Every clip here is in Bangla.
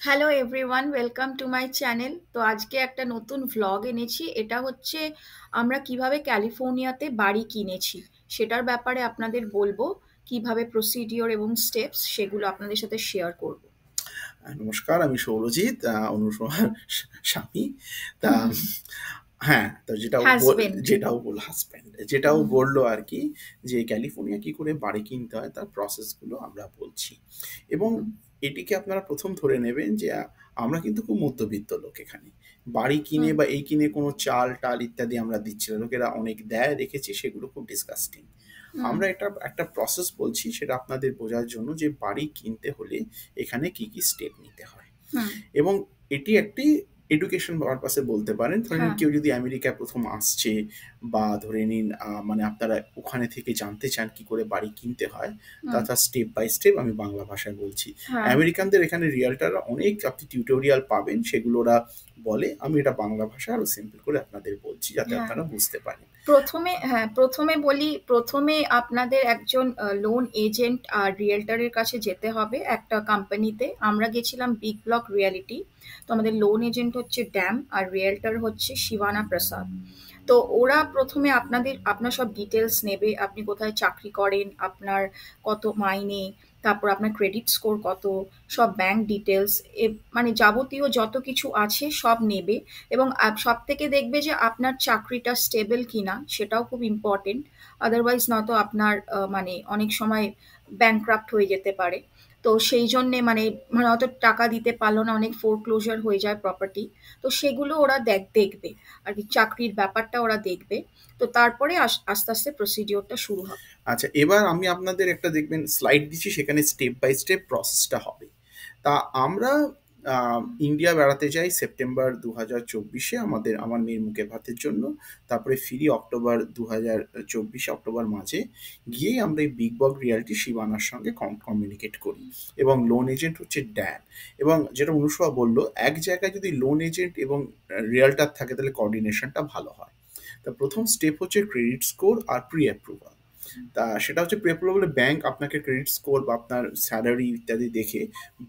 Hello everyone, welcome to my channel. তো আজকে একটা নতুন ভ্লগ এনেছি। এটা হচ্ছে আমরা কিভাবে ক্যালিফোর্নিয়াতে বাড়ি কিনেছি সেটার ব্যাপারে আপনাদের বলবো। কিভাবে প্রসিডিওর এবং স্টেপস সেগুলো আপনাদের সাথে শেয়ার করব। নমস্কার, আমি সৌরজিৎ, অনুসভার স্বামী। তা হ্যাঁ, তো হাজবেন্ড। যেটাও বললো আর কি, যে ক্যালিফোর্নিয়া কি করে বাড়ি কিনতে হয় তার প্রসেসগুলো আমরা বলছি। এবং এটিকে আপনারা প্রথম ধরে নেবেন যে আমরা কিন্তু খুব মধ্যবিত্ত লোক এখানে। বাড়ি কিনে বা এই কিনে কোনো চাল টাল ইত্যাদি আমরা দিচ্ছি না। লোকেরা অনেক দেয়, দেখেছি, সেগুলো খুব ডিসকাস্টিং। আমরা এটা একটা প্রসেস বলছি, সেটা আপনাদের বোঝার জন্য, যে বাড়ি কিনতে হলে এখানে কি কি স্টেপ নিতে হয়। এবং এটি একটি এডুকেশন পারপাসে বলতে পারেন। ধরে নিন হ্যাঁ। কেউ যদি আমেরিকায় প্রথম আসছে, বা ধরে নিন মানে আপনারা ওখানে থেকে জানতে চান কি করে বাড়ি কিনতে হয়, তার স্টেপ বাই স্টেপ আমি বাংলা ভাষায় বলছি। হ্যাঁ। আমেরিকানদের এখানে রিয়ালটাররা অনেক আপনি টিউটোরিয়াল পাবেন, সেগুলো ওরা বলে। আমি এটা বাংলা ভাষা আরো সিম্পল করে আপনাদের বলছি, যাতে হ্যাঁ। আপনারা বুঝতে পারেন। প্রথমে বলি, প্রথমে আপনাদের একজন লোন এজেন্ট আর রিয়েলটারের কাছে যেতে হবে একটা কোম্পানিতে। আমরা গেছিলাম বিগ ব্লক রিয়ালিটি। তো আমাদের লোন এজেন্ট হচ্ছে ড্যাম, আর রিয়েলটার হচ্ছে শিবানা প্রসাদ। তো ওরা প্রথমে আপনার সব ডিটেলস নেবে। আপনি কোথায় চাকরি করেন, আপনার কত মাইনে, তারপর আপনার ক্রেডিট স্কোর কত, সব ব্যাংক ডিটেলস, মানে যাবতীয় যত কিছু আছে সব নেবে। এবং সব থেকে দেখবে যে আপনার চাকরিটা স্টেবল কিনা, সেটাও খুব ইম্পর্টেন্ট। আদারওয়াইজ নয়তো আপনার মানে অনেক সময় ব্যাংক্রাপ্ট হয়ে যেতে পারে। তো সেই জন্যে মানে অত টাকা দিতে পারলো না, অনেক ফোরক্লোজার হয়ে যায় প্রপার্টি। তো সেগুলো ওরা দেখবে আর কি, চাকরির ব্যাপারটা ওরা দেখবে। তো তারপরে আস্তে আস্তে প্রসিডিওরটা শুরু হবে। আচ্ছা, এবার আমি আপনাদের একটা দেখবেন স্লাইড দিচ্ছি, সেখানে স্টেপ বাই স্টেপ প্রসেসটা হবে। তা আমরা ইন্ডিয়া বেড়াতে যাই সেপ্টেম্বর 2024-এ, আমার মেয়ের মুখে ভাতের জন্য। তারপরে ফিরি অক্টোবর 2024, অক্টোবর মাঝে। গিয়েই আমরা এই বিগ বক রিয়ালিটি শিবানার সঙ্গে কমিউনিকেট করি। এবং লোন এজেন্ট হচ্ছে ড্যান। এবং যেটা অনুষা বললো, এক জায়গায় যদি লোন এজেন্ট এবং রিয়ালটার থাকে, তাহলে কোঅর্ডিনেশনটা ভালো হয়। তা প্রথম স্টেপ হচ্ছে ক্রেডিট স্কোর আর প্রি অ্যাপ্রুভাল। তা সেটা হচ্ছে প্রি অ্যাপ্রুভাল বলে ব্যাংক আপনাকে ক্রেডিট স্কোর বা আপনার স্যালারি ইত্যাদি দেখে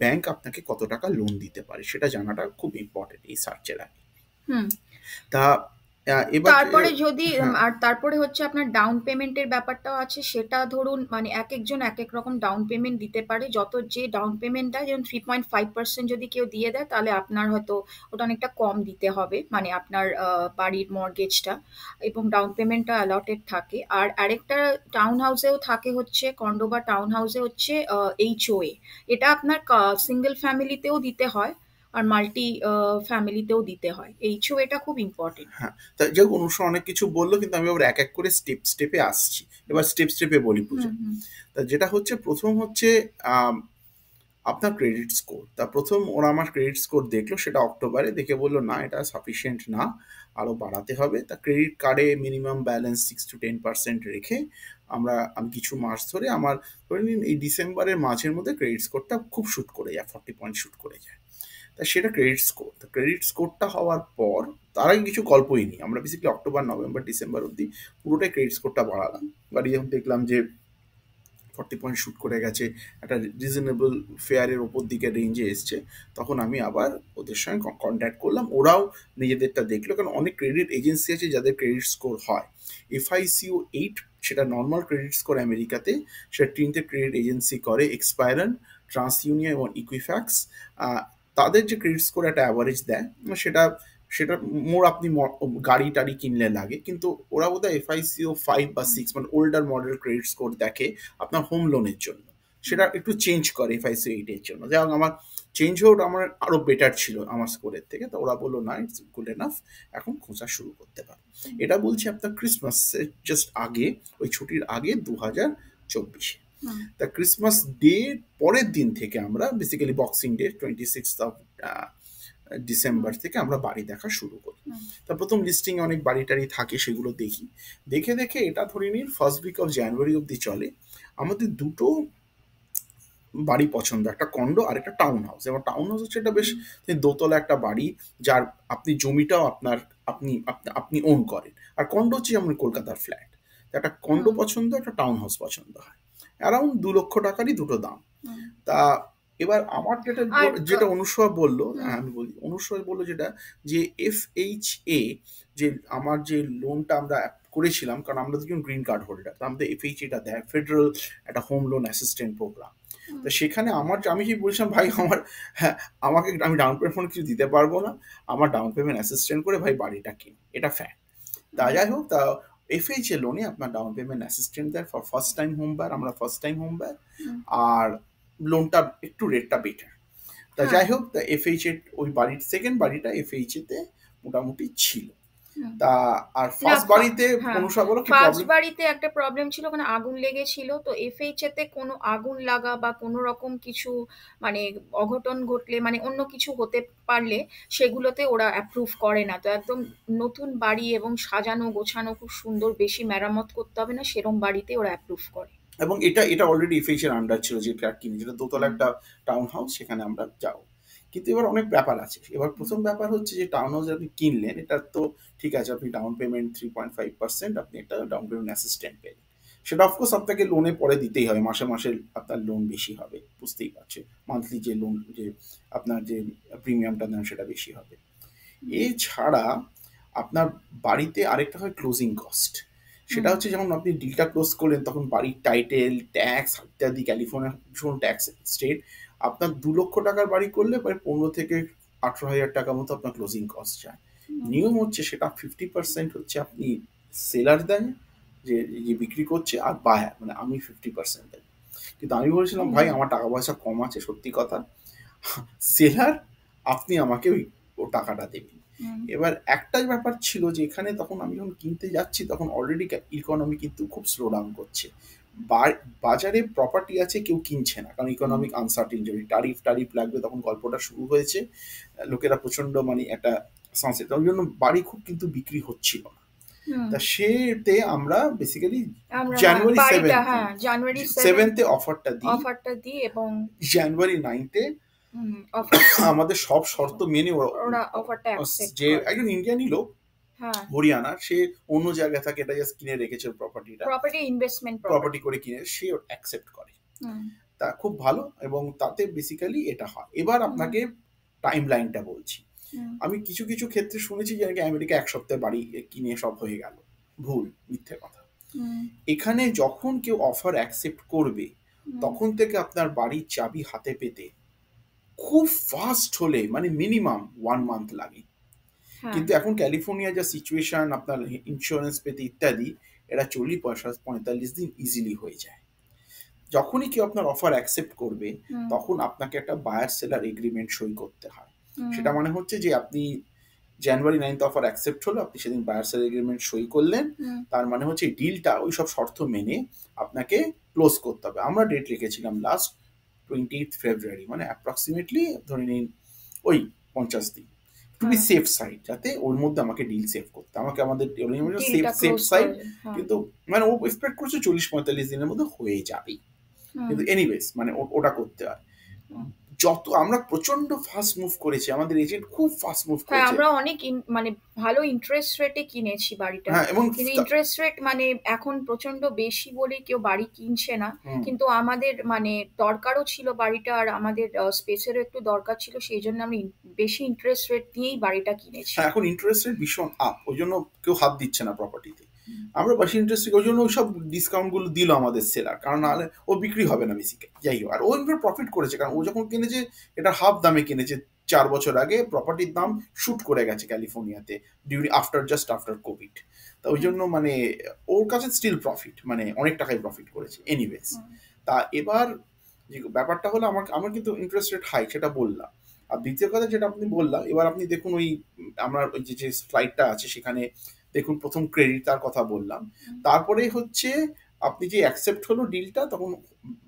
ব্যাংক আপনাকে কত টাকা লোন দিতে পারে সেটা জানাটা খুব ইম্পর্টেন্ট এই সার্চের আগে। হুম। তা এবার তারপরে যদি হ্যাঁ, আর তারপরে হচ্ছে আপনার ডাউন পেমেন্টের ব্যাপারটাও আছে। সেটা ধরুন মানে এক একজন এক এক রকম ডাউন পেমেন্ট দিতে পারে। যত যে ডাউন পেমেন্ট দেয়, যেমন 3.5% যদি কেউ দিয়ে দেয়, তাহলে আপনার হয়তো ওটা অনেকটা কম দিতে হবে, মানে আপনার বাড়ির মর্গেজটা। এবং ডাউন পেমেন্টটা অ্যালটেড থাকে। আর আরেকটা টাউন হাউসেও থাকে, হচ্ছে কন্ডো বা টাউন হাউসে হচ্ছে HOA। এটা আপনার সিঙ্গেল ফ্যামিলিতেও দিতে হয়, আর মাল্টি ফ্যামিলিতেও দিতে হয়। HOA-টা খুব ইম্পর্টেন্ট। হ্যাঁ। তা যাই হোক, অনুষ্কা অনেক কিছু বললো, কিন্তু আমি আবার এক এক করে স্টেপে আসছি। এবার স্টেপে বলি হুম, পূজা। হুম। তা যেটা হচ্ছে, প্রথম হচ্ছে আপনার ক্রেডিট স্কোর। তা প্রথম ওরা আমার ক্রেডিট স্কোর দেখলো, সেটা অক্টোবরে। দেখে বললো না, এটা সাফিসিয়েন্ট না, আরও বাড়াতে হবে। তা ক্রেডিট কার্ডে মিনিমাম ব্যালেন্স 6 to 10% রেখে আমি কিছু মাস ধরে, আমার ধরে নিন এই ডিসেম্বরের মাঝের মধ্যে ক্রেডিট স্কোরটা খুব শুট করে যায়, 40 পয়েন্ট শুট করে যায়। তা সেটা ক্রেডিট স্কোর। তা ক্রেডিট স্কোরটা হওয়ার পর, তার আগে কিছু গল্পই নেই, আমরা বেসিক্যালি অক্টোবর নভেম্বর ডিসেম্বর অবধি পুরোটাই ক্রেডিট স্কোরটা বাড়ালাম। বাড়ি যখন দেখলাম যে 40 পয়েন্ট শুট করে গেছে, একটা রিজনেবল ফেয়ারের ওপর দিকে রেঞ্জে এসছে, তখন আমি আবার ওদের সঙ্গে কন্ট্যাক্ট করলাম। ওরাও নিজেদেরটা দেখলো, কারণ অনেক ক্রেডিট এজেন্সি আছে যাদের ক্রেডিট স্কোর হয়। FICO 8, সেটা নর্মাল ক্রেডিট স্কোর আমেরিকাতে। সেটা 3টে ক্রেডিট এজেন্সি করে, এক্সপায়রন, ট্রান্সইউনিয়ন এবং ইকুইফ্যাক্স। তাদের যে ক্রেডিট স্কোর একটা অ্যাভারেজ দেয়, সেটা সেটা মোর আপনি গাড়ি টাড়ি কিনলে লাগে। কিন্তু ওরা বোধহয় FICO 5 বা 6, মানে ওল্ডার মডেল ক্রেডিট স্কোর দেখে আপনার হোম লোনের জন্য। সেটা একটু চেঞ্জ করে FICO 8-এর জন্য। যাই হোক, আমার চেঞ্জ হয়ে ওটা আমার আরও বেটার ছিল আমার স্কোরের থেকে। তো ওরা বললো না, ইটস গুড এনাফ, এখন খোঁজা শুরু করতে পারো। এটা বলছি আপনার ক্রিসমাসের জাস্ট আগে, ওই ছুটির আগে 2024-এ। হুম। তা ক্রিসমাস ডে পরের দিন থেকে আমরা বেসিক্যালি বক্সিং ডে 26 ডিসেম্বর থেকে আমরা বাড়ি দেখা শুরু করি। তা প্রথম লিস্টিং অনেক বাড়ি টাড়ি থাকে, সেগুলো দেখি। দেখে এটা ধরে নিন ফার্স্ট উইক অফ জানুয়ারি অবধি চলে। আমাদের দুটো বাড়ি পছন্দ, একটা কন্ডো আর একটা টাউন হাউস। এবং টাউন হাউস হচ্ছে এটা বেশ দোতলা একটা বাড়ি, যার আপনি জমিটাও আপনি ওন করেন। আর কন্ডো হচ্ছে যেমন কলকাতার ফ্ল্যাট। একটা কন্ডো হুম। পছন্দ, একটা টাউন হাউস পছন্দ হয়। অ্যারাউন্ড 2 লক্ষ টাকারই দুটো দাম। তা এবার আমার যেটা আর যেটা অনুসয়া বললো, হুম, আমি বলি অনুসয়া বললো যেটা, যে FHA, যে আমার যে লোনটা আমরা করেছিলাম, কারণ আমরা দুজন গ্রিন কার্ড হোল্ডার, তো আমাদের FHA-টা দেয়, ফেডারেল একটা হোম লোন অ্যাসিস্ট্যান্ট প্রোগ্রাম। হুম, তো সেখানে আমি কি বলছিলাম, ভাই আমার, হ্যাঁ, আমি ডাউন পেমেন্ট কিছু দিতে পারবো না, আমার ডাউন পেমেন্ট অ্যাসিস্ট্যান্ট করে ভাই বাড়িটা কিন, এটা ফ্যাক্ট। তা হুম, যাই হোক, তা FHA লোনে আপনার ডাউন পেমেন্ট অ্যাসিস্ট্যান্ট দেয় for first time home buyer, আমরা first time home buyer. Hmm, আর লোনটা একটু রেটটা বেটার। তা হ্যাঁ, যাই হোক, তা FHA, ওই বাড়ির সেকেন্ড বাড়িটা FHA-তে মোটামুটি ছিল। হুম। তা আর না ফার্স্ট বাড়িতে হ্যাঁ, অনুষা বলো কি ফার্স্ট প্রবলেম? বাড়িতে একটা প্রবলেম ছিল, ওখানে আগুন লেগেছিল। তো এফএইচএ তে কোনো আগুন লাগা বা কোনো রকম কিছু মানে অঘটন ঘটলে, মানে অন্য কিছু হতে পারলে সেগুলোতে ওরা অ্যাপ্রুভ করে না। তো একদম নতুন বাড়ি এবং সাজানো গোছানো খুব সুন্দর, বেশি মেরামত করতে হবে না, সেরম বাড়িতে ওরা অ্যাপ্রুভ করে। এবং এটা এটা অলরেডি FHA-র আন্ডার ছিল, যেটা কিনে, যেটা দোতলা হুম, একটা টাউন হাউস, সেখানে আমরা যাও। কিন্তু এবার অনেক ব্যাপার আছে। এবার হুম, প্রথম ব্যাপার হচ্ছে যে টাউন হাউস আপনি কিনলেন, এটা তো ঠিক আছে, আপনি ডাউন পেমেন্ট 3.5%, আপনি একটা ডাউন পেমেন্ট অ্যাসিস্ট্যান্ট পেলেন। সেটা অফকোর্স আপনাকে লোনে পরে দিতেই হবে, মাসে মাসে আপনার লোন বেশি হবে, বুঝতেই পারছে, মান্থলি যে লোন, যে আপনার যে প্রিমিয়ামটা দেন সেটা বেশি হবে। হুম, এছাড়া আপনার বাড়িতে আরেকটা হয় ক্লোজিং কস্ট। সেটা হুম, হচ্ছে, যেমন আপনি ডিলটা ক্লোজ করলেন, তখন বাড়ির টাইটেল, ট্যাক্স ইত্যাদি, ক্যালিফোর্নিয়া ভীষণ ট্যাক্স স্টেট, আপনার 2 লক্ষ টাকার বাড়ি করলে প্রায় 15 থেকে 18 হাজার টাকা মতো আপনার ক্লোজিং কস্ট যায়। হুম, নিয়ম হচ্ছে সেটা 50% হচ্ছে আপনি সেলার দেন, যে যে বিক্রি করছে, আর বায়ার মানে আমি 50% দেন। কিন্তু আমি বলেছিলাম, হুম, ভাই আমার টাকা পয়সা কম আছে, সত্যি কথা, সেলার আপনি আমাকে ওই ও টাকাটা দেবেন। হুম, এবার একটাই ব্যাপার ছিল যে এখানে তখন আমি যখন কিনতে যাচ্ছি, তখন অলরেডি ইকোনমি কিন্তু খুব স্লো ডাউন করছে। বাজারে প্রপার্টি আছে, কেউ কিনছে না, কারণ হুম, ইকোনমিক আনসার্টিন, যদি টারিফ টারিফ লাগবে, তখন গল্পটা শুরু হয়েছে। লোকেরা প্রচন্ড মানে একটা সানসেট, ওই জন্য বাড়ি খুব কিন্তু বিক্রি হচ্ছিল না। হুম। তা সেতে আমরা বেসিক্যালি আমরা হ্যাঁ জানুয়ারি বাড়িটা, সেভেন্থে হ্যাঁ জানুয়ারি সেভেন্থে 7 অফারটা দিই, অফারটা দিই এবং জানুয়ারি 9-এ অফারটা আমাদের সব শর্ত মেনে ওরা অফারটা অ্যাকসেপ্ট যে করে। একজন ইন্ডিয়ানই লোক, হ্যাঁ, হরিয়ানার, সে অন্য জায়গা থেকে এটা জাস্ট কিনে রেখেছে প্রপার্টিটা, প্রপার্টি ইনভেস্টমেন্ট প্রপার্টি প্রপার্টি। করে কিনে সে অ্যাকসেপ্ট করে। হুম, তা খুব ভালো, এবং তাতে বেসিক্যালি এটা হয়। এবার হুম, আপনাকে টাইম লাইনটা বলছি। হুম, আমি কিছু কিছু ক্ষেত্রে শুনেছি যে নাকি আমেরিকা 1 সপ্তাহে বাড়ি কিনে সব হয়ে গেল। ভুল, মিথ্যে কথা। হুম, এখানে যখন কেউ অফার অ্যাকসেপ্ট করবে, হুম, তখন থেকে আপনার বাড়ির চাবি হাতে পেতে খুব ফাস্ট হলে মানে মিনিমাম 1 মান্থ লাগে। হ্যাঁ, কিন্তু এখন ক্যালিফোর্নিয়া যা সিচুয়েশন, আপনার ইন্স্যুরেন্স পেতে ইত্যাদি, এরা 40-45 দিন ইজিলি হয়ে যায়। যখনই কেউ আপনার অফার অ্যাকসেপ্ট করবে, হুম, তখন আপনাকে একটা বায়ার সেলার এগ্রিমেন্ট সই করতে হয়। হুম, সেটা মানে হচ্ছে যে আপনি জানুয়ারি 9 অফার অ্যাকসেপ্ট হলো, আপনি সেদিন বায়ার সেলার এগ্রিমেন্ট সই করলেন। হুম, তার মানে হচ্ছে ডিলটা ওই সব শর্ত মেনে আপনাকে ক্লোজ করতে হবে। আমরা ডেট রেখেছিলাম লাস্ট 28 ফেব্রুয়ারি, মানে অ্যাপ্রক্সিমেটলি ধরে নিন ওই 50 দিন, টু বি হ্যাঁ, সেফ সাইড, যাতে ওর মধ্যে আমাকে ডিল সেভ করতে, আমাকে আমাদের সেফ ডিলটা সেফ ক্লোজ সাইড। করে। হ্যাঁ, কিন্তু মানে ও এক্সপেক্ট করছে 40-45 দিনের মধ্যে হয়ে যাবে, হুম, কিন্তু এনিওয়েজ মানে ওটা করতে হয়। হুম। যত আমরা প্রচন্ড ফাস্ট মুভ করেছি, আমাদের এজেন্ট খুব ফাস্ট মুভ হ্যাঁ, করেছে। আমরা অনেক মানে ভালো ইন্টারেস্ট রেটে কিনেছি বাড়িটা। হ্যাঁ, এবং কিন্তু ইন্টারেস্ট রেট মানে এখন প্রচন্ড বেশি বলে কেউ বাড়ি কিনছে না। হুম, কিন্তু আমাদের মানে দরকারও ছিল বাড়িটা, আর আমাদের স্পেসেরও একটু দরকার ছিল, সেই জন্য আমি বেশি ইন্টারেস্ট রেট দিয়েই বাড়িটা কিনেছি। হ্যাঁ, এখন ইন্টারেস্ট রেট ভীষণ আপ, ওই জন্য কেউ হাত দিচ্ছে না প্রপার্টিতে। হুম, আমরা বেশি ইন্টারেস্ট, ওই জন্য ওই সব ডিসকাউন্টগুলো দিল আমাদের সেলার, কারণ হুম, নাহলে ও বিক্রি হবে না বেসিক্যালি। যাই হোক, আর ও এবার প্রফিট করেছে, কারণ ও যখন কিনেছে এটা হাফ দামে কিনেছে। 4 বছর আগে প্রপার্টির দাম শুট করে গেছে ক্যালিফোর্নিয়াতে, জাস্ট আফটার কোভিড। তা ওই হুম, জন্য মানে ওর কাছে স্টিল প্রফিট, মানে অনেক টাকাই প্রফিট করেছে এনিওয়েজ। হুম, তা এবার যে ব্যাপারটা হলো, আমার কিন্তু ইন্টারেস্ট রেট হাই, সেটা বললাম। আর দ্বিতীয় কথা যেটা আপনি বললাম, এবার আপনি দেখুন ওই আমরা ওই যে স্লাইডটা আছে সেখানে দেখুন, প্রথম ক্রেডিট তার কথা বললাম। হুম, তারপরে হচ্ছে আপনি যে অ্যাকসেপ্ট হলো ডিলটা, তখন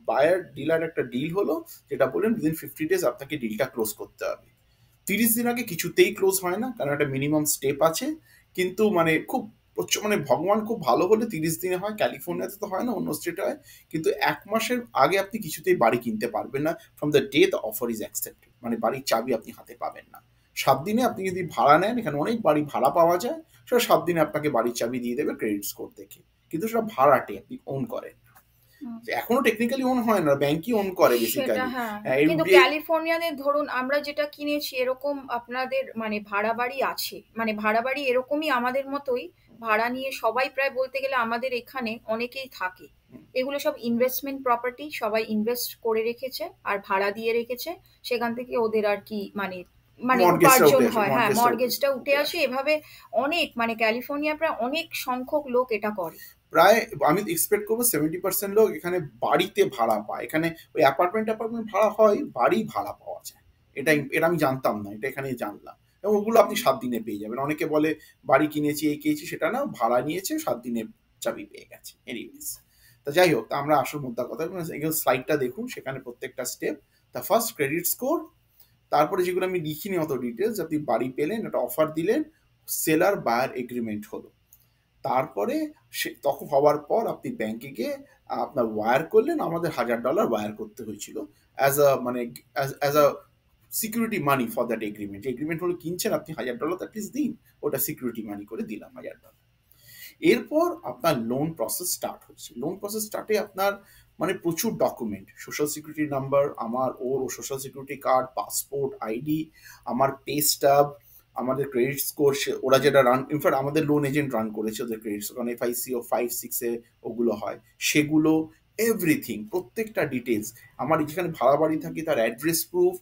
বায়ার ডিলার একটা ডিল হলো, যেটা বললেন উইদিন 50 ডেজ আপনাকে ডিলটা ক্লোজ করতে হবে। 30 দিন আগে কিছুতেই ক্লোজ হয় না, কারণ একটা মিনিমাম স্টেপ আছে। কিন্তু মানে খুব মানে ভগবান খুব ভালো হলে 30 দিনে হয়, ক্যালিফোর্নিয়াতে তো হয় না, অন্য স্টেটে হয়। কিন্তু 1 মাসের আগে আপনি কিছুতেই বাড়ি কিনতে পারবেন না, from the day the offer is accepted, মানে বাড়ির চাবি আপনি হাতে পাবেন না। 7 দিনে আপনি যদি ভাড়া নেন, এখানে অনেক বাড়ি ভাড়া পাওয়া যায়, সেটা 7 দিনে আপনাকে বাড়ির চাবি দিয়ে দেবে ক্রেডিট স্কোর দেখে। কিন্তু সেটা ভাড়াটে, আপনি ওন করেন না। হুম। এখনো টেকনিক্যালি ওন হয় না, ব্যাংকই ওন করে সেটা বেসিক্যালি। হ্যাঁ। কিন্তু এফডিআই। ক্যালিফোর্নিয়াতে ধরুন আমরা যেটা কিনেছি এরকম আপনাদের মানে ভাড়া বাড়ি আছে। মানে ভাড়া বাড়ি এরকমই আমাদের মতোই ভাড়া নিয়ে সবাই প্রায় বলতে গেলে আমাদের এখানে অনেকেই থাকে। এগুলো সব ইনভেস্টমেন্ট প্রপার্টি, সবাই ইনভেস্ট করে রেখেছে আর ভাড়া দিয়ে রেখেছে। সেখান থেকে ওদের আর কি মানে মানে মর্টগেজটা উপার্জন উঠে আসে, হয়। হ্যাঁ, মর্টগেজটা উঠে মর্টগেজটা উঠে উঠে আসে আসে। এভাবে অনেক মানে ক্যালিফোর্নিয়া প্রায় অনেক সংখ্যক লোক এটা করে। প্রায় আমি এক্সপেক্ট করবো 70% লোক এখানে বাড়িতে ভাড়া পায়। এখানে ওই অ্যাপার্টমেন্ট ভাড়া হয়, বাড়ি ভাড়া পাওয়া যায়। হুম, এটা আমি জানতাম না, এটা এখানেই জানলাম। এবং ওগুলো আপনি হুম, 7 দিনে পেয়ে যাবেন। অনেকে বলে বাড়ি কিনেছি এই কিনেছি, সেটা না, ভাড়া নিয়েছে, 7 দিনে চাবি পেয়ে গেছে। এনিওয়েজ, তা যাই হোক, তা আমরা আসল মুদ্রা কথা স্লাইডটা দেখুন, সেখানে প্রত্যেকটা স্টেপ। তা ফার্স্ট ক্রেডিট স্কোর, তারপরে যেগুলো আমি লিখিনি অত ডিটেলস, আপনি বাড়ি পেলেন, একটা অফার দিলেন, সেলার বায়ার এগ্রিমেন্ট হলো। তারপরে সে তখন হওয়ার পর আপনি ব্যাংকে গিয়ে আপনার ওয়্যার করলেন। আমাদের $1000 ওয়্যার করতে হয়েছিল অ্যাজ আ মানে as a security money for that agreement. যে এগ্রিমেন্ট হলো কিনছেন আপনি, $1000 অ্যাটলিস্ট দিন, ওটা সিকিউরিটি মানি করে দিলাম $1000। এরপর আপনার লোন প্রসেস স্টার্ট হচ্ছে। লোন প্রসেস স্টার্টে আপনার মানে প্রচুর ডকুমেন্ট, সোশ্যাল সিকিউরিটি নাম্বার, আমার ওর social security card, passport, ID, আমার পে স্টাব, আমাদের ক্রেডিট স্কোর, ওরা যেটা রান, ইনফ্যাক্ট আমাদের লোন এজেন্ট রান করেছে ওদের ক্রেডিট স্কোর, কারণ FIC ও 5-6 ওগুলো হয়, সেগুলো এভরিথিং, প্রত্যেকটা ডিটেলস। আমার যেখানে ভাড়া বাড়ি থাকি তার অ্যাড্রেস প্রুফ,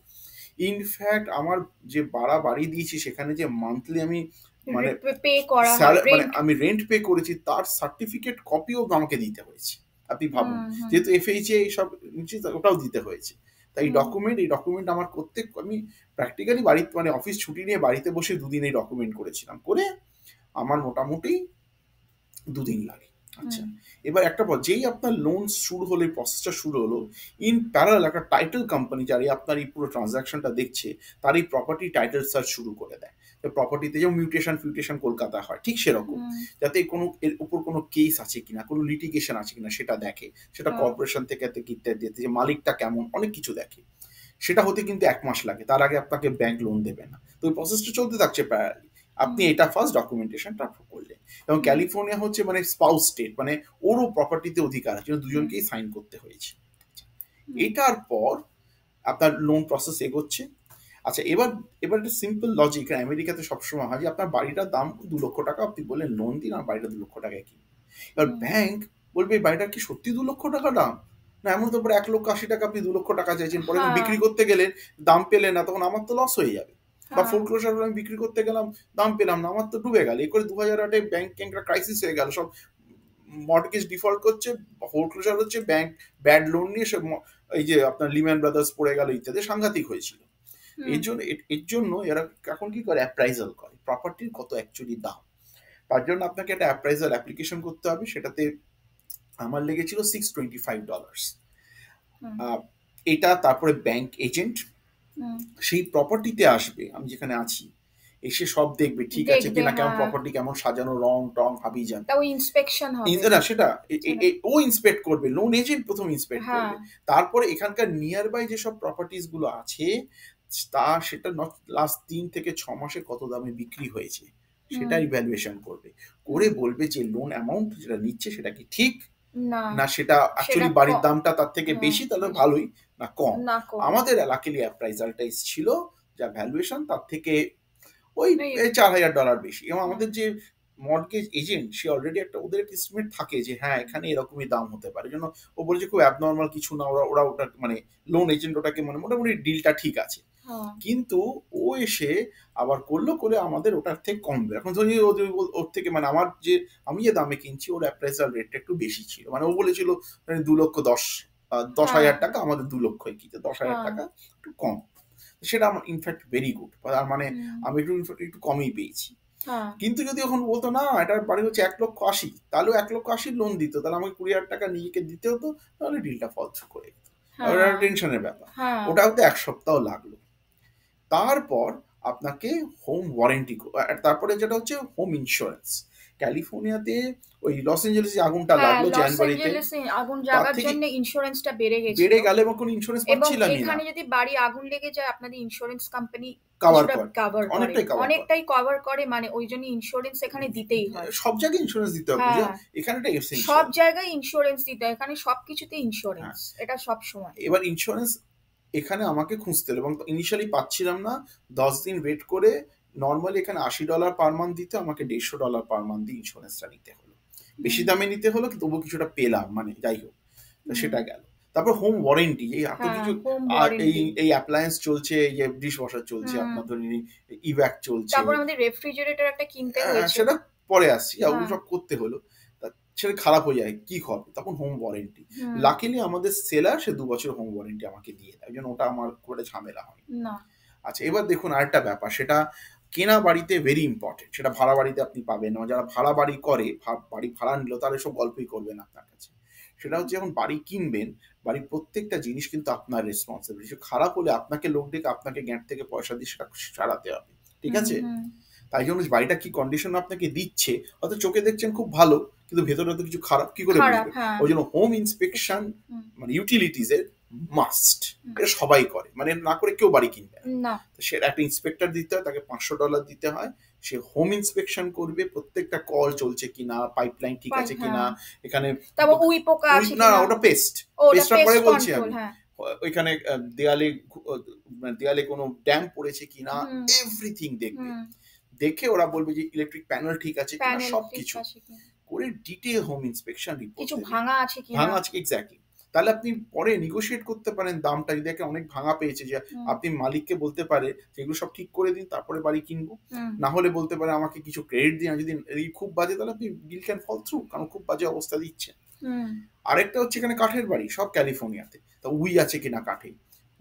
ইনফ্যাক্ট আমার যে ভাড়া বাড়ি দিয়েছি সেখানে যে মান্থলি আমি মানে পে করা হয় মানে রেন্ট। আমি রেন্ট পে করেছি তার সার্টিফিকেট কপিও আমাকে দিতে হয়েছে। আপনি ভাবুন, হুম, হুম, যেহেতু FHA এইসব নিশ্চিত, ওটাও দিতে হয়েছে। তাই হুম, এই ডকুমেন্ট আমার করতে, আমি প্র্যাকটিক্যালি বাড়িতে মানে অফিস ছুটি নিয়ে বাড়িতে বসে 2 দিন এই ডকুমেন্ট করেছিলাম, করে আমার মোটামুটি 2 দিন লাগে। আচ্ছা, হুম, এবার একটা পর যেই আপনার লোন শুরু হলো, এই প্রসেসটা শুরু হলো, ইন প্যারাল একটা টাইটেল কোম্পানি যারা আপনার এই পুরো ট্রানজাকশনটা দেখছে, তার এই প্রপার্টি টাইটেল সার্চ শুরু করে দেয়। প্রপার্টিতে যেমন মিউটেশন ফিউটেশন কলকাতা হয়, ঠিক সেরকম, হুম, যাতে কোনো এর উপর কোনো কেস আছে কিনা, কোনো লিটিগেশন আছে কিনা সেটা দেখে। সেটা হ্যাঁ, কর্পোরেশন থেকে ইত্যাদি, যে মালিকটা কেমন, অনেক কিছু দেখে। সেটা হতে কিন্তু 1 মাস লাগে, তার আগে আপনাকে ব্যাংক লোন দেবে না। তো ওই প্রসেসটা চলতে থাকছে প্যারালি। আপনি হুম, এটা ফার্স্ট ডকুমেন্টেশনটা করলেন। এবং হুম, ক্যালিফোর্নিয়া হচ্ছে মানে স্পাউস স্টেট, মানে ওরও প্রপার্টিতে অধিকার আছে, হুম, দুজনকেই সাইন করতে হয়েছে। হুম, এটার পর আপনার লোন প্রসেস এগোচ্ছে। আচ্ছা, এবার এবার একটা সিম্পল লজিক আমেরিকাতে সবসময় হয় যে আপনার বাড়িটার দাম 2 লক্ষ টাকা, আপনি বললেন লোন দিন, আমার বাড়িটা 2 লক্ষ টাকায় কিনুন। এবার হুম, ব্যাংক বলবে এই বাড়িটার কি সত্যি 2 লক্ষ টাকা দাম? না, এমন তো পরে 1,80,00,000 আপনি 2 লক্ষ টাকা চাইছেন, পরে যখন হ্যাঁ, বিক্রি করতে গেলেন দাম পেলেন না, তখন আমার তো লস হয়ে যাবে। বা হ্যাঁ, ফোরক্লোজার হলে আমি বিক্রি করতে গেলাম, দাম পেলাম না, আমার তো ডুবে গেল। এই করে 2008-এ ব্যাংক একটা ক্রাইসিস হয়ে গেল, সব মর্টগেজ ডিফল্ট করছে, ফোরক্লোজার হচ্ছে, ব্যাংক ব্যাড লোন নিয়ে সব এই যে আপনার লিম্যান ব্রাদার্স পড়ে গেল ইত্যাদি, সাংঘাতিক হয়েছিল। হুম, এর জন্য এরা এখন কি করে, অ্যাপ্রাইজাল করে প্রপার্টির কত অ্যাকচুয়ালি দাম। তার জন্য আপনাকে একটা অ্যাপ্রাইজাল অ্যাপ্লিকেশন করতে হবে। সেটাতে আমার লেগেছিল $625। হুম, এটা তারপরে ব্যাংক এজেন্ট হুম, সেই প্রপার্টিতে আসবে, আমি যেখানে আছি, এসে সব দেখবে ঠিক আছে দেখবে কিনা, কেমন হ্যাঁ। প্রপার্টি, কেমন সাজানো, রং টং হাবি যান। তাও ইন্সপেকশন হবে। না সেটা সেটা ও ইন্সপেক্ট করবে, লোন এজেন্ট প্রথম ইন্সপেক্ট হ্যাঁ, করবে। তারপরে এখানকার নিয়ার বাই যেসব প্রপার্টিস গুলো আছে, তা সেটা লাস্ট 3 থেকে 6 মাসে কত দামে বিক্রি হয়েছে হুম, সেটা ইভ্যালুয়েশন করবে। করে হুম, বলবে যে লোন অ্যামাউন্ট যেটা নিচ্ছে সেটা কি ঠিক, না, না সেটা সেটা অ্যাকচুয়ালি বাড়ির দামটা তার থেকে হুম, বেশি, তাহলে বেশি, ভালোই, না কম। না কম। আমাদের লাকিলি অ্যাপ্রাইজালটা ছিল যা ভ্যালুয়েশন তার থেকে ওই এই $4,000 বেশি। এবং হুম, আমাদের যে মর্টগেজ এজেন্ট, সে অলরেডি একটা ওদের একটা এস্টিমেট থাকে যে হ্যাঁ এখানে এরকমই দাম হতে পারে। জন্য ও বলেছে খুব অ্যাবনর্মাল কিছু না, ওরা ওরা ওটা মানে লোন এজেন্ট ওটাকে মানে মোটামুটি ডিলটা ঠিক আছে। হ্যাঁ, কিন্তু ও এসে আবার করলো, করে আমাদের ওটার থেকে কমবে। এখন ধরি ওর থেকে মানে আমার যে আমি যে দামে কিনছি, ওর অ্যাপ্রাইজাল রেটটা একটু বেশি ছিল। মানে ও বলেছিল 10 হ্যাঁ, হাজার টাকা, আমাদের 2 লক্ষই কিনতে, 10,000 হ্যাঁ, টাকা একটু কম। সেটা আমার ইনফ্যাক্ট ভেরি গুড, তার মানে হুম, আমি একটু একটু কমই পেয়েছি। হ্যাঁ, কিন্তু যদি এখন বলতো না এটার বাড়ি হচ্ছে 1,80,000, তাহলেও 1,80,000 লোন দিত, তাহলে আমাকে 20,000 টাকা নিজেকে দিতে হতো, তাহলে ডিলটা ফল থ্রু করে দিত। ওটা হ্যাঁ, টেনশনের ব্যাপার। হ্যাঁ, ওটা হতে 1 সপ্তাহ লাগলো। তারপর আপনাকে হোম ওয়ারেন্টি, তারপরে যেটা হচ্ছে হোম ইন্স্যুরেন্স। ক্যালিফোর্নিয়াতে ওই লস এঞ্জেলেসে আগুনটা হ্যাঁ, লাগলো লস জানুয়ারিতে, এঞ্জেলেসে আগুন তার জাগার থেকে জন্য ইন্স্যুরেন্সটা বেড়ে গেছিল। বেড়ে গেল এবং কোনো ইন্স্যুরেন্স এবং পাচ্ছিলামই না। এখানে যদি বাড়ি আগুন লেগে যায় আপনাদের ইন্স্যুরেন্স কোম্পানি কভার কিছুটা করে, কভার করে, অনেকটাই কভার করে। অনেকটাই কভার করে, মানে ওই জন্য ইন্স্যুরেন্স এখানে দিতেই হয়। সব জায়গায় ইন্স্যুরেন্স দিতে হবে বুঝা, হ্যাঁ, এখানে এটা সব এসেনশিয়াল। জায়গায় ইন্স্যুরেন্স দিতে হয়, এখানে সবকিছুতে হ্যাঁ, ইন্স্যুরেন্স, এটা সব সময়। এবার ইন্স্যুরেন্স এখানে আমাকে খুঁজতে হলো এবং ইনিশিয়ালি পাচ্ছিলাম না। 10 দিন ওয়েট করে নর্মালি এখানে $80 পার মান্থ দিতে, আমাকে $150 পার মান্থ দিয়ে ইন্স্যুরেন্সটা নিতে হলো। বেশি হুম, দামে নিতে হলো কিন্তু তবুও কিছুটা পেলাম, মানে যাই হোক। তো হুম, সেটা গেল। তারপর হোম ওয়ারেন্টি, এই এত হ্যাঁ, কিছু। হোম আর এই ওয়ারেন্টি। এই অ্যাপ্লায়েন্স চলছে, এই যে ডিশ ওয়াশার চলছে, হুম, আপনার ধরে নিন ইভ্যাক চলছে। তারপর আমাদের রেফ্রিজারেটর একটা কিনতে হয়েছিল। সেটা পরে আসছি, ওগুলো হ্যাঁ, সব করতে হলো। তা সেটা খারাপ হয়ে যায়, কি হবে? তখন হোম ওয়ারেন্টি। হুম, লাকিলি আমাদের সেলার সে ২ বছর হোম ওয়ারেন্টি আমাকে দিয়ে দেয়, ওই জন্য ওটা আমার খুব একটা ঝামেলা হয়। না, আচ্ছা, এবার দেখুন আরেকটা ব্যাপার, সেটা কেনা বাড়িতে ভেরি ইম্পর্টেন্ট, সেটা ভাড়া বাড়িতে আপনি পাবেন না। যারা ভাড়া বাড়ি করে, বাড়ি ভাড়া নিল, তারা এসব গল্পই করবেন আপনার কাছে। সেটা হচ্ছে যখন বাড়ি কিনবেন, বাড়ির প্রত্যেকটা জিনিস কিন্তু আপনার রেসপন্সিবিলিটি। কিছু খারাপ হলে আপনাকে লোক ডেকে আপনাকে গ্যাঁট থেকে পয়সা দিয়ে সেটা সারাতে হবে, ঠিক হুম, আছে? হুম, তাই জন্য বাড়িটা কি কন্ডিশন আপনাকে দিচ্ছে, হয়তো চোখে দেখছেন খুব ভালো, কিন্তু ভেতরে তো কিছু খারাপ, কি করে খারাপ, বুঝবেন? হ্যাঁ, ওই জন্য হোম ইন্সপেকশন, হুম, মানে ইউটিলিটিসের মাস্ট। হুম, এটা সবাই করে, মানে না করে কেউ বাড়ি কিনবে না। না, তো সে একটা ইন্সপেক্টর দিতে হয়, তাকে $500 দিতে হয়। সে হোম ইন্সপেকশন করবে, প্রত্যেকটা কল চলছে কিনা, পাইপলাইন ঠিক আছে কিনা, হ্যাঁ, এখানে তারপর উই পোকা উই আছে না, কিনা। ওটা পেস্ট। ও, ওটা পেস্টটা পরে পেস্ট বলছি কন্ট্রোল, আমি। হ্যাঁ। ওইখানে দেয়ালে মানে দেয়ালে কোনো ড্যাম্প পড়েছে কিনা, হুম, এভরিথিং দেখবে। হুম, দেখে ওরা বলবে যে ইলেকট্রিক প্যানেল ঠিক আছে কিনা, প্যানেল ঠিক সবকিছু আছে কিনা, করে ডিটেল হোম ইন্সপেকশন রিপোর্ট কিছু দেবে। ভাঙা আছে কিনা। ভাঙা আছে, এক্স্যাক্টলি। তাহলে আপনি পরে নেগোশিয়েট করতে পারেন দামটা, যদি দেখে অনেক ভাঙা পেয়েছে, যে হুম, আপনি মালিককে বলতে পারে যে এগুলো সব ঠিক করে দিন, তারপরে বাড়ি কিনবো। হুম, না হলে বলতে পারে আমাকে কিছু ক্রেডিট দিন, আর যদি এই খুব বাজে তাহলে আপনি ডিল ক্যান ফল থ্রু, কারণ খুব বাজে অবস্থা দিচ্ছে। হুম, আরেকটা হচ্ছে এখানে কাঠের বাড়ি, সব ক্যালিফোর্নিয়াতে। তা উই আছে কিনা কাঠে,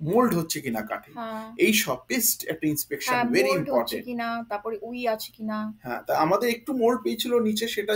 মোল্ড হচ্ছে কিনা কাঠে, হ্যাঁ, এই সব পেস্ট একটা ইন্সপেকশন হ্যাঁ, ভেরি মোল্ড হচ্ছে ইম্পর্টেন্ট। কিনা, তারপরে উই আছে কিনা। হ্যাঁ, তা আমাদের একটু মোল্ড পেয়েছিল নিচে, সেটা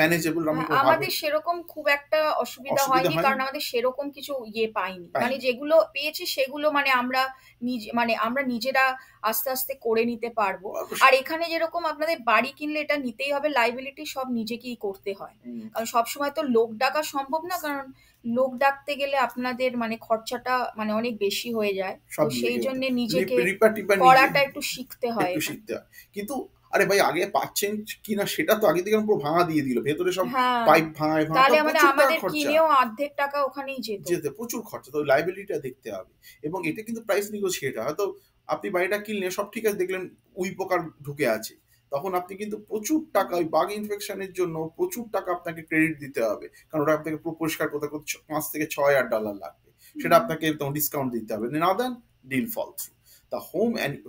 ম্যানেজেবল, আমি হ্যাঁ, কোনো ভাবে আমাদের সেরকম খুব একটা অসুবিধা অসুবিধা হয়নি, হয়নি, কারণ আমাদের সেরকম কিছু ইয়ে পাইনি, মানে পাইনি। যেগুলো পেয়েছি সেগুলো মানে আমরা নিজে, মানে আমরা নিজেরা আস্তে আস্তে করে নিতে পারবো। আর এখানে যেরকম আপনাদের বাড়ি কিনলে এটা নিতেই হবে, লাইবিলিটি সব নিজেকেই করতে হয়, হুম, কারণ সব সময় তো লোক ডাকা সম্ভব না, কারণ লোক ডাকতে গেলে আপনাদের মানে খরচাটা মানে অনেক বেশি হয়ে যায়, তো সব সেই নিজেকে জন্য করতে, নিজেকে রিপার টিপার নিজে করাটা একটু শিখতে হয় একটু এখানে। শিখতে হয়। কিন্তু আরে ভাই, আগে পাচ্ছেন কিনা সেটা তো আগে থেকে পুরো ভাঙা দিয়ে দিল, ভেতরে সব হ্যাঁ, পাইপ ভাঙায় ভাঙা, তাহলে তার মানে প্রচুর টাকা আমাদের খরচা। কিনেও অর্ধেক টাকা ওখানেই যেত। যেতে প্রচুর খরচা, তো লাইবিলিটিটা দেখতে হবে। এবং এটা কিন্তু প্রাইস নেগোশিয়েট হয়। হয়তো আপনি বাড়িটা কিনলেন, সব ঠিক আছে, দেখলেন উই পোকার ঢুকে আছে, তখন আপনি কিন্তু প্রচুর টাকা ওই বাগ ইনফেকশনের জন্য প্রচুর টাকা আপনাকে ক্রেডিট দিতে হবে, কারণ ওটা আপনাকে পুরো পরিষ্কার করতে করতে $5,000 থেকে $6,000 লাগবে। সেটা আপনাকে তখন ডিসকাউন্ট দিতে হবে, না দেন ডিল ফল থ্রু। তা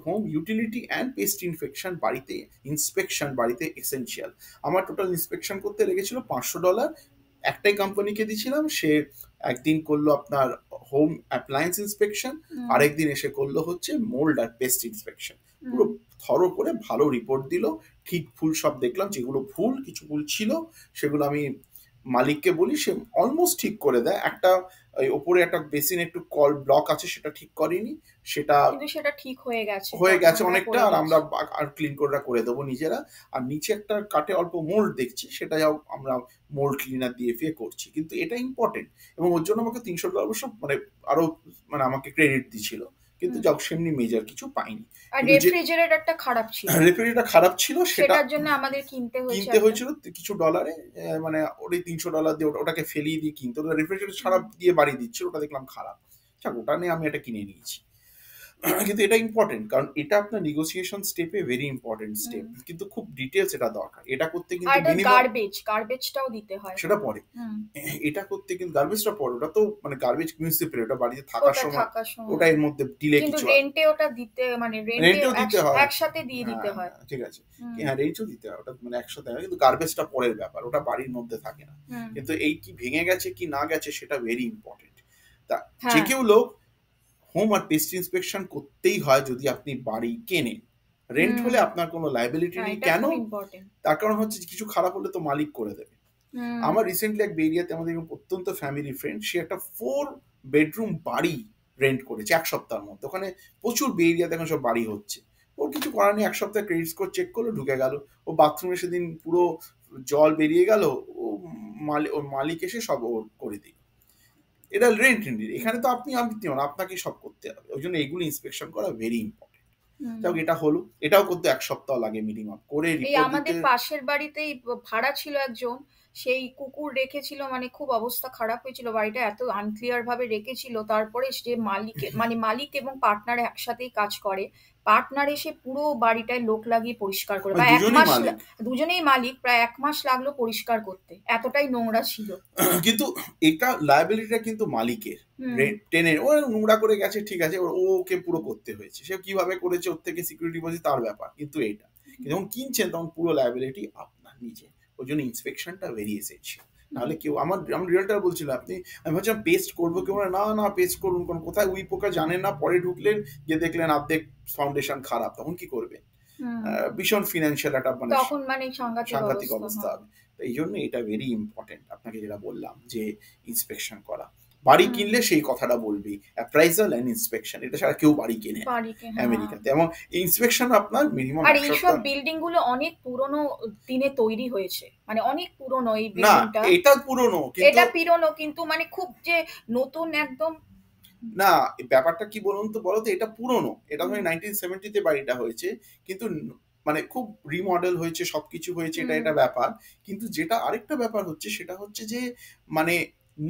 home utility and pest infection বাড়িতে, ইন্সপেকশন বাড়িতে এসেনশিয়াল। আমার টোটাল ইন্সপেকশন করতে লেগেছিল $500। একটাই কোম্পানিকে দিয়েছিলাম, সে একদিন করলো আপনার হোম অ্যাপ্লায়েন্স ইন্সপেকশন, হুম, আরেকদিন এসে করলো হচ্ছে মোল্ড আর পেস্ট ইন্সপেকশন। পুরো হুম, থরো করে ভালো রিপোর্ট দিল, ঠিক ভুল সব দেখলাম, যেগুলো ভুল, কিছু ভুল ছিল সেগুলো আমি মালিককে বলি, সে অলমোস্ট ঠিক করে দেয়। একটা ওই ওপরে একটা বেসিন একটু কল ব্লক আছে, সেটা ঠিক করেনি, সেটা কিন্তু সেটা ঠিক হয়ে গেছে, হয়ে তখন গেছে আমরা অনেকটা, করে আর আমরা দিয়েছি। আর ক্লিন করে দেবো নিজেরা। আর নিচে একটা কাটে অল্প মোল্ড দেখছি, সেটা যাও আমরা মোল্ড ক্লিনার দিয়ে ফিয়ে করছি, কিন্তু এটা ইম্পর্টেন্ট। এবং ওর জন্য আমাকে $300 অবশ্য মানে আরো মানে আমাকে ক্রেডিট দিছিল, কিন্তু হুম, যাও সেমনি মেজার কিছু পাইনি। আর কিন্তু যে রেফ্রিজারেটরটা খারাপ ছিল, রেফারিটা খারাপ ছিল, সেটা সেটার জন্য আমাদের কিনতে হয়েছে কিনতে একটা। হয়েছিল কিছু ডলারে। মানে ওই $300 দিয়ে ওটাকে ফেলিয়ে দিয়ে কিনতে হতো। রেফ্রিজারেটর ছাড়া হুম, দিয়ে বাড়ি দিচ্ছে, ওটা দেখলাম খারাপ। যাক, ওটা নিয়ে আমি এটা কিনে নিয়েছি। কিন্তু এটা ইম্পর্টেন্ট, কারণ এটা আপনার নেগোসিয়েশন স্টেপে ভেরি ইম্পর্টেন্ট হুম। স্টেপ, কিন্তু খুব ডিটেলস এটা দরকার। এটা করতে আর কিন্তু এটা মিনিমাম, গার্বেজটাও দিতে হয়। সেটা পরে। হুম, এটা করতে কিন্তু গার্বেজটা পরে, ওটা তো মানে গার্বেজ মিউনিসিপ্যাল, ওটা বাড়িতে থাকার ওটা সময়, থাকার সময়। ওটা এর মধ্যে দিলে কিন্তু কিছু হয়। রেন্টে ওটা দিতে, মানে রেন্টে রেন্টও দিতে হয়। একসাথে দিয়ে হ্যাঁ, দিতে হয়। হ্যাঁ, ঠিক আছে। হুম, হ্যাঁ, রেন্টও দিতে হয়, ওটা মানে একসাথে হয়, কিন্তু গার্বেজটা পরের ব্যাপার, ওটা বাড়ির মধ্যে থাকে না। হুম, কিন্তু এই কি ভেঙে গেছে কি না গেছে সেটা ভেরি ইম্পর্টেন্ট। তা যে হ্যাঁ, কেউ লোক হোম আর পেস্ট ইন্সপেকশন করতেই হয় যদি আপনি বাড়ি কেনেন। রেন্ট হুম, হলে আপনার কোনো লাইবিলিটি হ্যাঁ, নেই, এটা কেন? খুব ইম্পর্টেন্ট। তার কারণ হচ্ছে যে কিছু খারাপ হলে তো মালিক করে দেবে। হুম, আমার রিসেন্টলি এক এরিয়াতে আমাদের এরকম অত্যন্ত ফ্যামিলি ফ্রেন্ড, সে একটা 4 বেডরুম বাড়ি রেন্ট করেছে 1 সপ্তাহের মধ্যে। ওখানে প্রচুর বে এরিয়াতে এখন সব বাড়ি হচ্ছে। ওর কিছু করার নেই, 1 সপ্তাহ ক্রেডিট স্কোর চেক করলো, ঢুকে গেল। ও বাথরুমে সেদিন পুরো জল বেরিয়ে গেল, ও ওর মালিক এসে সব ওর করে দিল। এটা রেন্ট রেন্ট, এখানে তো আপনি আপনাকে সব করতে হবে। ওই জন্য এগুলো ইন্সপেকশন করা ভেরি ইম্পর্টেন্ট। যাক, এটা হলো, এটাও করতে 1 সপ্তাহ লাগে মিনিমাম, করে এই রিপোর্ট দিতে। আমাদের পাশের বাড়িতেই ভাড়া ছিল একজন, সেই কুকুর রেখেছিল, মানে খুব অবস্থা খারাপ হয়েছিল, বাড়িটা এত আনক্লিয়ার ভাবে রেখেছিল। তারপরে সে মালিকের, মানে মালিক এবং পার্টনার একসাথেই কাজ করে, পার্টনার এসে পুরো বাড়িটায় লোক লাগিয়ে পরিষ্কার করে, মানে বা এক দুজনেই মাস মালিক। দুজনেই মালিক, প্রায় 1 মাস লাগলো পরিষ্কার করতে, এতটাই নোংরা ছিল। কিন্তু এটা লায়াবিলিটিটা কিন্তু মালিকের, হুম। টেনের ও নোংরা করে গেছে, ঠিক আছে, ওকে পুরো করতে হয়েছে, সে কিভাবে করেছে, ওর থেকে সিকিউরিটি বলছে তার ব্যাপার, কিন্তু এটা যখন কিনছেন তখন পুরো লায়াবিলিটি আপনার নিজে। ওই জন্য ইন্সপেকশনটা ভেরি এসেন্সিয়াল। নাহলে কেউ, আমার রিয়েলটার বলছিল, আমি ভাবছিলাম পেস্ট করবো, কেউ না না পেস্ট করুন, কারণ কোথায় উই পোকা জানেন না, পরে ঢুকলেন গিয়ে দেখলেন অর্ধেক ফাউন্ডেশন খারাপ, তখন কি করবেন? হুম। ভীষণ ফিনান্সিয়াল একটা মানে তখন মানে সাংঘাতিক সাংঘাতিক অবস্থা, অবস্থা হ্যাঁ। হবে। তো এই জন্য এটা ভেরি ইম্পর্টেন্ট, আপনাকে যেটা বললাম যে ইন্সপেকশন করা। বাড়ি হুম। কিনলে সেই কথাটা বলবি, অ্যাপ্রাইজাল অ্যান্ড ইন্সপেকশন, এটা ছাড়া কেউ বাড়ি কেনে না বাড়িকে, হ্যাঁ। আমেরিকাতে। এবং ইন্সপেকশন আপনার মিনিমাম আর এক এইসব সপ্তাহ বিল্ডিং গুলো অনেক পুরনো দিনে তৈরি হয়েছে, মানে অনেক পুরনো এই না, বিল্ডিংটা। এটা পুরনো কিন্তু এটা পুরনো কিন্তু মানে খুব যে নতুন একদম। না, ব্যাপারটা কি বলুন তো, বলো তো, এটা পুরনো, এটা হুম। ধরে 1970-তে বাড়িটা হয়েছে, কিন্তু মানে খুব রিমডেল হয়েছে, সবকিছু হয়েছে, এটা হুম। এটা ব্যাপার। কিন্তু যেটা আরেকটা ব্যাপার হচ্ছে, সেটা হচ্ছে যে মানে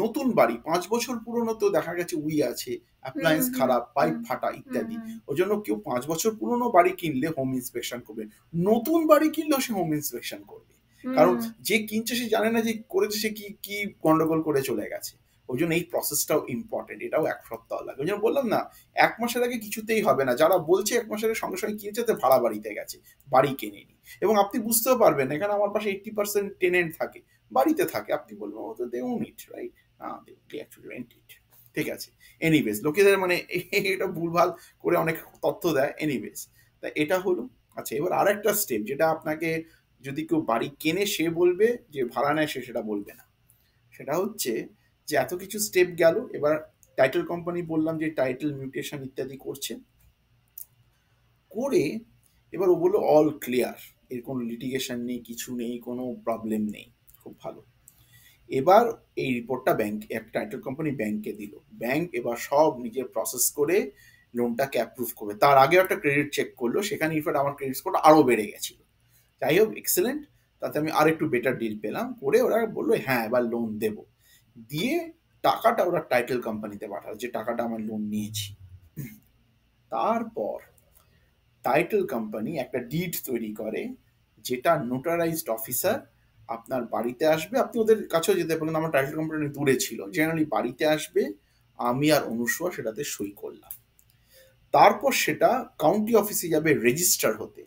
নতুন বাড়ি 5 বছর পুরনো তো দেখা গেছে উই আছে, হুম। অ্যাপ্লায়েন্স হুম। খারাপ, পাইপ হুম। ফাটা হুম। ইত্যাদি। হুম। ওই জন্য কেউ 5 বছর পুরনো বাড়ি কিনলে হোম ইন্সপেকশন করবে, নতুন বাড়ি কিনলেও সে হোম ইন্সপেকশন করবে। কারণ হুম। যে কিনছে সে জানে না যে করেছে সে কি কি গন্ডগোল করে চলে গেছে। ওই জন্য এই প্রসেসটাও ইম্পর্টেন্ট, এটাও 1 সপ্তাহ লাগে। ওই জন্য বললাম না, 1 মাসের আগে কিছুতেই হবে না। যারা বলছে 1 মাসের আগে সঙ্গে সঙ্গে কিনেছে, তো ভাড়া বাড়িতে গেছে, বাড়ি কেনেনি। এবং আপনি বুঝতেও পারবেন, এখানে আমার পাশে 80% টেনেন্ট থাকে, বাড়িতে থাকে, আপনি বলবেন ও তো দে ওন ইট, রাইট? না, দে অ্যাকচুয়ালি রেন্ট ইট। ঠিক আছে, এনিওয়েজ লোকেদের মানে এটা ভুলভাল করে অনেক তথ্য দেয়, এনিওয়েজ। তা এটা হলো। আচ্ছা, এবার আর একটা স্টেপ, যেটা আপনাকে যদি কেউ বাড়ি কেনে সে বলবে, যে ভাড়া নেয় সে সেটা বলবে না। সেটা হচ্ছে যে এত কিছু স্টেপ গেল, এবার টাইটেল কোম্পানি বললাম যে টাইটেল মিউটেশন ইত্যাদি করছে, করে এবার ও বললো অল ক্লিয়ার, এর কোনো লিটিগেশন নেই, কিছু নেই, কোনো প্রবলেম নেই, খুব ভালো। এবার এই রিপোর্টটা ব্যাংক, এক টাইটেল কোম্পানি ব্যাংকে দিল, ব্যাংক এবার সব নিজের প্রসেস করে লোনটাকে অ্যাপ্রুভ করবে। তার আগে একটা ক্রেডিট চেক করলো, সেখানে ইনফ্যাক্ট আমার ক্রেডিট স্কোরটা আরও বেড়ে গেছিল। যাই হোক, এক্সেলেন্ট, তাতে আমি আর একটু বেটার ডিল পেলাম, করে ওরা বললো হ্যাঁ এবার লোন দেবো। দিয়ে টাকাটা ওরা টাইটেল কোম্পানিতে পাঠালো, যে টাকাটা আমার লোন নিয়েছি। তারপর টাইটেল কোম্পানি একটা ডিড তৈরি করে, যেটা নোটারাইজড অফিসার আপনার বাড়িতে আসবে, আপনি ওদের কাছেও যেতে পারেন, আমার টাইটেল কোম্পানি দূরে ছিল, জেনারেলি বাড়িতে আসবে, আমি আর অনুসুয়া সেটাতে সই করলাম। তারপর সেটা কাউন্টি অফিসে যাবে রেজিস্টার হতে,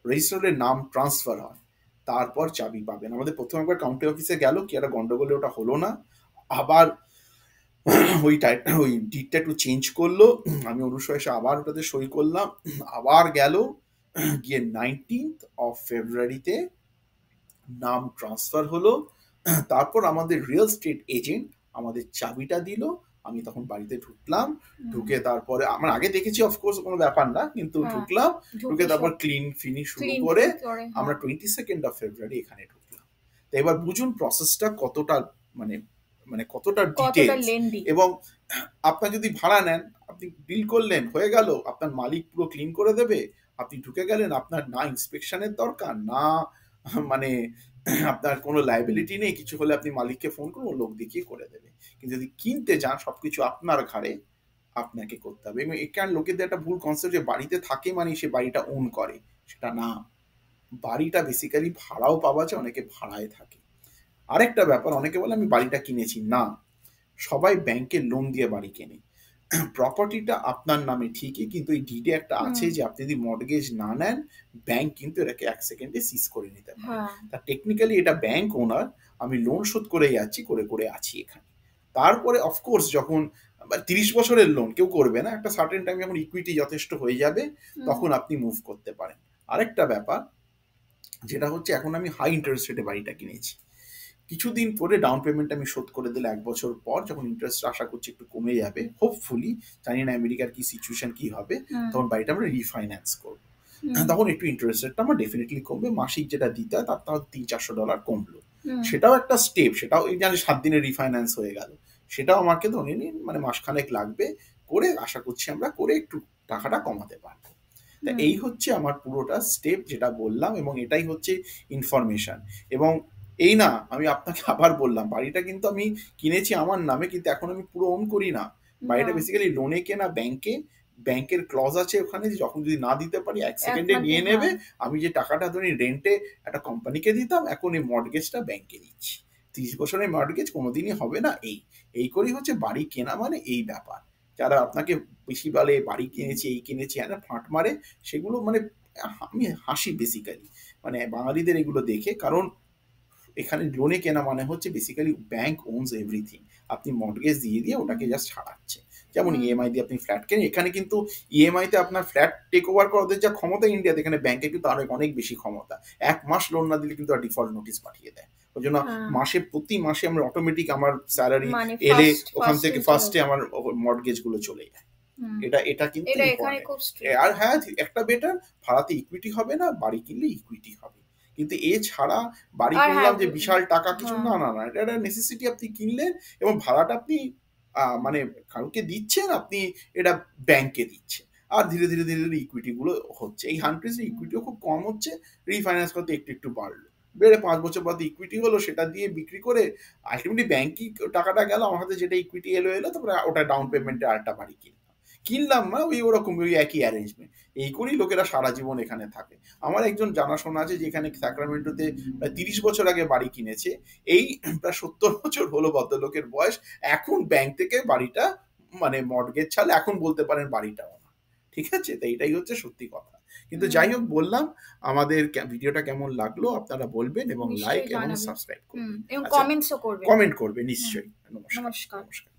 রেজিস্টারের নাম ট্রান্সফার হয়, তারপর চাবি পাবেন। আমাদের প্রথম একবার কাউন্টি অফিসে গেল, কি একটা গন্ডগোলে ওটা হলো না, আবার ওই ডিটটা একটু চেঞ্জ করলো, আমি অনুসয়া এসে আবার ওটাতে সই করলাম, আবার গেল, গিয়ে 19 ফেব্রুয়ারিতে নাম ট্রান্সফার হলো। তারপর আমাদের রিয়েল স্টেট এজেন্ট আমাদের চাবিটা দিল, আমি তখন বাড়িতে ঢুকলাম, হুম। ঢুকে তারপরে আমার আগে দেখেছি অফকোর্স কোনো ব্যাপার না, কিন্তু হ্যাঁ। ঢুকলাম, ঢুকে ঢুকে তারপর সব ক্লিন ফিনিশ শুরু ক্লিন করে ফিন করে, আমরা হ্যাঁ। 22 ফেব্রুয়ারি এখানে ঢুকলাম। তো এবার বুঝুন প্রসেসটা কতটা মানে মানে কতটা কতটা ডিটেলস। লেন্দি। এবং আপনার যদি ভাড়া নেন, আপনি বিল করলেন, হয়ে গেল, আপনার মালিক পুরো ক্লিন করে দেবে, আপনি ঢুকে গেলেন, আপনার না ইন্সপেকশনের দরকার, না মানে আপনার কোনো লাইবিলিটি নেই, কিছু হলে আপনি মালিককে ফোন করুন, লোক দেখিয়ে করে দেবে। কিন্তু যদি কিনতে যান, সবকিছু আপনার ঘাড়ে, আপনাকে করতে হবে। এবং এখানে লোকেদের একটা ভুল কনসেপ্ট, যে বাড়িতে থাকে মানে সে বাড়িটা ওন করে, সেটা না। বাড়িটা বেসিক্যালি ভাড়াও পাওয়া যায়, অনেকে ভাড়ায় থাকে। আরেকটা ব্যাপার, অনেকে বলে আমি বাড়িটা কিনেছি, না, সবাই ব্যাংকে লোন দিয়ে বাড়ি কেনে। প্রপার্টিটা আপনার নামে ঠিকই, কিন্তু এই ডিডে একটা হুম। আছে যে আপনি যদি মর্টগেজ না নেন, ব্যাংক কিন্তু এটাকে 1 সেকেন্ডে সিজ করে নিতে পারে। হ্যাঁ। তা টেকনিক্যালি এটা ব্যাংক ওনার, আমি লোন শোধ করে যাচ্ছি, করে করে আছি এখানে। তারপরে অফকোর্স যখন 30 বছরের লোন কেউ করবে না, একটা সার্টেন টাইম যখন ইকুইটি যথেষ্ট হয়ে যাবে, হুম। তখন আপনি মুভ করতে পারেন। আরেকটা ব্যাপার যেটা হচ্ছে, এখন আমি হাই ইন্টারেস্ট রেটে বাড়িটা কিনেছি, কিছুদিন পরে ডাউন পেমেন্ট আমি শোধ করে দিলে 1 বছর পর যখন ইন্টারেস্ট আশা করছি একটু কমে যাবে হোপফুলি, জানি না আমেরিকার কি সিচুয়েশন কি হবে, হুম। তখন বাড়িটা আমরা রিফাইন্যান্স করব। হুম, তখন একটু ইন্টারেস্ট রেটটা আমার ডেফিনেটলি কমবে। মাসিক যেটা দিতে হয় তার তাও $300-400 কমলো। হুম, সেটাও একটা স্টেপ, সেটাও এই জানি 7 দিনে রিফাইন্যান্স হয়ে গেল। সেটাও আমাকে ধরে নিন মানে মাসখানেক লাগবে, করে আশা করছি আমরা করে একটু টাকাটা কমাতে পারবো। তা হুম, এই হচ্ছে আমার পুরোটা স্টেপ যেটা বললাম, এবং এটাই হচ্ছে ইনফরমেশন। এবং এই না, আমি আপনাকে আবার বললাম বাড়িটা কিন্তু আমি কিনেছি আমার নামে, কিন্তু এখন আমি পুরো ওন করি না। না, বাড়িটা বেসিক্যালি লোনে কেনা, ব্যাংকে, ব্যাংকের ক্লজ আছে ওখানে যে যখন যদি না দিতে পারি 1 সেকেন্ডে একমাত্র নিয়ে নেবে। হ্যাঁ, আমি যে টাকাটা ধরি রেন্টে একটা কোম্পানিকে দিতাম, এখন এই মর্টগেজটা ব্যাংকে দিচ্ছি। 30 বছরের মর্টগেজ কোনোদিনই হবে না। এই করেই হচ্ছে বাড়ি কেনা মানে এই ব্যাপার। যারা আপনাকে বেশি বলে বাড়ি কিনেছি, এই কিনেছি, হ্যাঁ ফাঁট মারে, সেগুলো মানে আমি হাসি বেসিক্যালি মানে বাঙালিদের এগুলো দেখে। কারণ এখানে লোনে কেনা মানে হচ্ছে বেসিক্যালি ব্যাংক ওনস এভরিথিং। আপনি মর্টগেজ দিয়ে দিয়ে ওটাকে হুম, জাস্ট ছাড়াচ্ছে। যেমন হুম, ইএমআই দিয়ে আপনি ফ্ল্যাট কেনেন, এখানে কিন্তু ইএমআই তে আপনার ফ্ল্যাট টেক ওভার করা ওদের যা ক্ষমতা ইন্ডিয়াতে, এখানে ব্যাংকে কিন্তু আরো অনেক বেশি ক্ষমতা। 1 মাস লোন না দিলে কিন্তু ডিফল্ট নোটিশ পাঠিয়ে দেয়। ওই জন্য হ্যাঁ, প্রতি মাসে আমরা অটোমেটিক আমার স্যালারি মানে এলে ফার্স্ট ওখান ফার্স্ট থেকে চলে ফার্স্টে যায়। আমার মর্টগেজ গুলো চলে যায়। হুম, এটা কিন্তু এটা এখানে ইম্পর্টেন্ট। খুব স্ট্রিক্ট। আর হ্যাঁ, একটা বেটার, ভাড়াতে ইকুইটি হবে না, বাড়ি কিনলে ইকুইটি হবে। কিন্তু এছাড়া বাড়ি আর হ্যাঁ, কিনলাম যে বিশাল টাকা কিছু, হ্যাঁ, না না না, এটা একটা নেসেসিটি। আপনি কিনলেন এবং ভাড়াটা আপনি মানে কাউকে দিচ্ছেন, আপনি এটা ব্যাংকে দিচ্ছেন। আর ধীরে ধীরে ধীরে ধীরে ইকুইটি গুলো হচ্ছে, এই 100 ইকুইটিও খুব কম হচ্ছে। রিফাইন্যান্স করতে একটু একটু বাড়লো, বেড়ে 5 বছর বাদে ইকুইটি হলো, সেটা দিয়ে বিক্রি করে আলটিমেটলি ব্যাংকই টাকাটা গেল, আমার হাতে যেটা ইকুইটি এলো তারপরে ওটা ডাউন পেমেন্টে আরেকটা বাড়ি কিনলাম না, ওই ওরকম ওই একই অ্যারেঞ্জমেন্ট। এই করেই লোকেরা সারা জীবন এখানে থাকে। আমার একজন জানাশোনা আছে যেখানে স্যাক্রামেন্টোতে প্রায় 30 বছর আগে বাড়ি কিনেছে। এই প্রায় 70 বছর হলো ভদ্রলোকের বয়স, এখন ব্যাংক থেকে বাড়িটা মানে মর্টগেজ ছাড়লে এখন বলতে পারেন বাড়িটাও না। ঠিক আছে, তো এটাই হচ্ছে সত্যি কথা। কিন্তু হুম, যাই হোক, বললাম আমাদের ভিডিওটা কেমন লাগলো আপনারা বলবেন, এবং লাইক নিশ্চয়ই এবং জানাবেন। সাবস্ক্রাইব হুম, করবেন। এবং আচ্ছা, কমেন্টসও করবেন। কমেন্ট করবে হুম, নিশ্চয়ই। নমস্কার। নমস্কার। নমস্কার।